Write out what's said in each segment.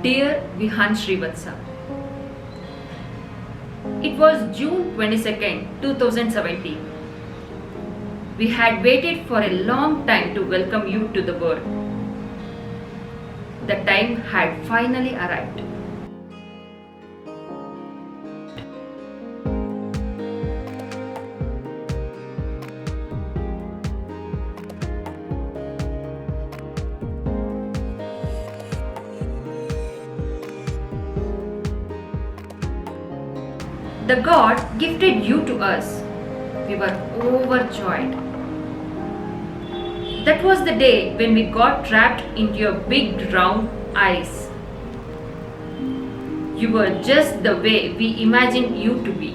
Dear Vihan Srivatsa, it was June 22nd, 2017. We had waited for a long time to welcome you to the world. The time had finally arrived. The God gifted you to us. We were overjoyed. That was the day when we got trapped into your big round eyes. You were just the way we imagined you to be.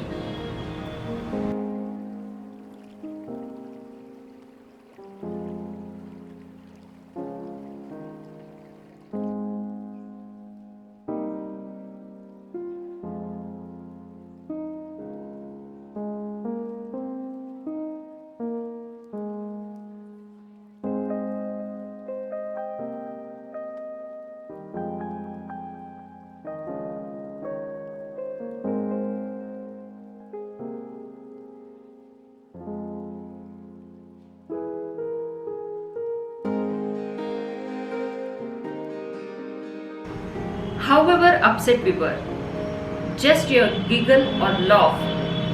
However upset we were, just your giggle or laugh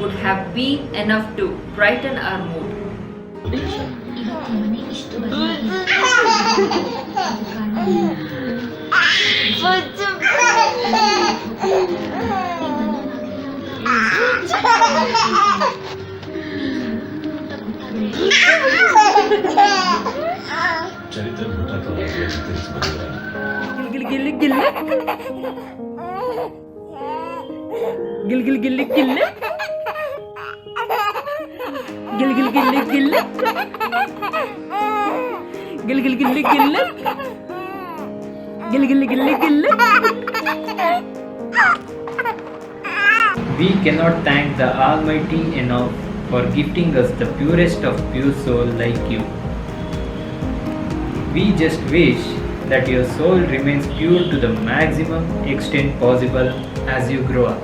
would have been enough to brighten our mood. ಇವತ್ತು ಮನೆ ಇಷ್ಟು ಬದಲಾಗಿದೆ. ಅದು ಕಾರಣದಿಂದ ಚರಿತ್ರೆ ತಿಳಿಸ್ಬಂದಿದ್ದಾರೆ. Gil gil gil gil gil gil gil gil gil gil gil gil gil gil gil gil gil gil. We cannot thank the Almighty enough for gifting us the purest of pure soul like you. We just wish that your soul remains pure to the maximum extent possible as you grow up.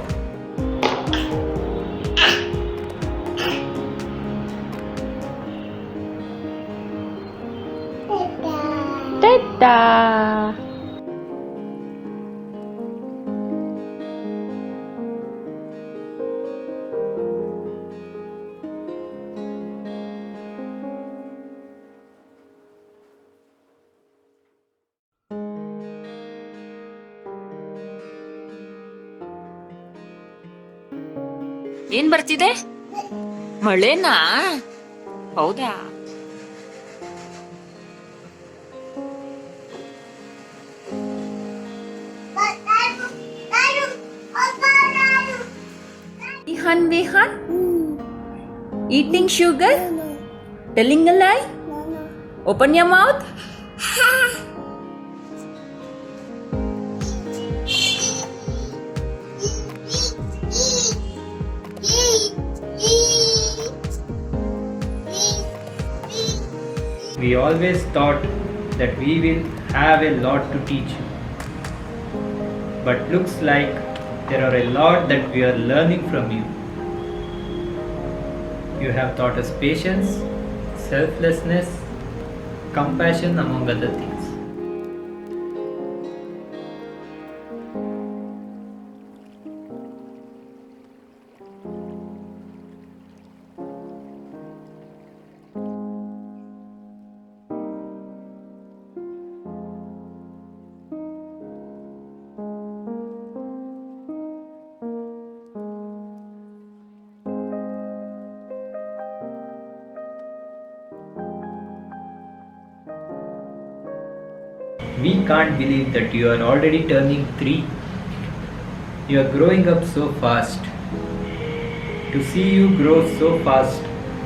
ಏನ್ ಬರ್ತಿದೆ? ಮಳೆನಾ? ಹೌದಾ? Vihan, eating sugar? Telling a lie? Open your mouth. We always thought that we will have a lot to teach you. But looks like there are a lot that we are learning from you. You have taught us patience, selflessness, compassion among other things. We can't believe that you are already turning 3. You are growing up so fast. To see you grow so fast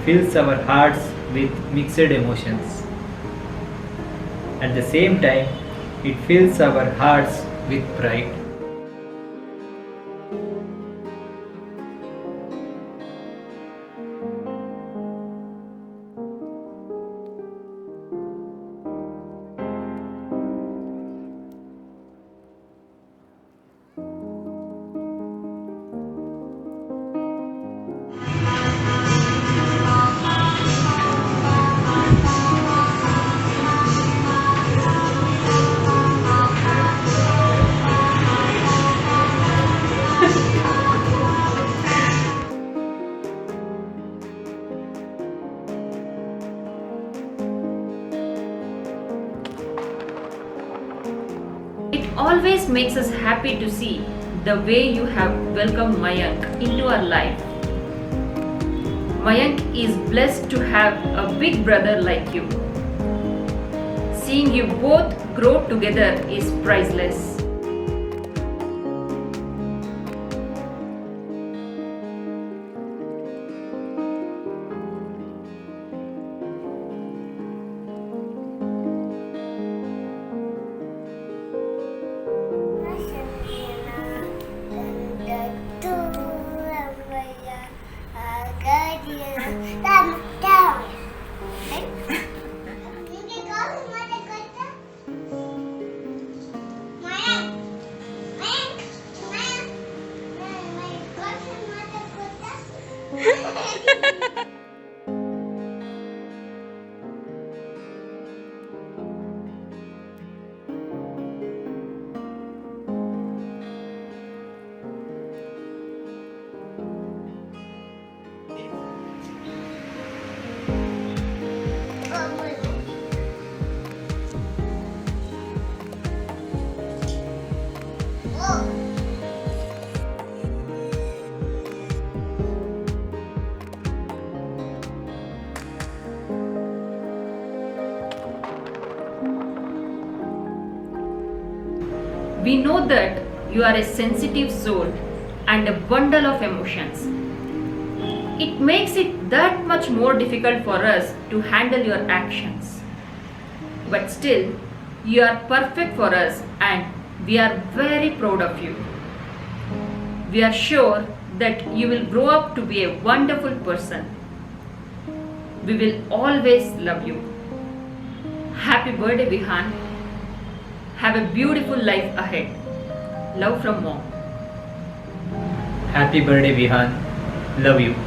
fills our hearts with mixed emotions. At the same time, it fills our hearts with pride. It always makes us happy to see the way you have welcomed Mayank into our life. Mayank is blessed to have a big brother like you. Seeing you both grow together is priceless. We know that you are a sensitive soul and a bundle of emotions. It makes it that much more difficult for us to handle your actions. But still, you are perfect for us and we are very proud of you. We are sure that you will grow up to be a wonderful person. We will always love you. Happy birthday, Vihan. Have a beautiful life ahead. Love from Mom. Happy birthday, Vihan. Love you.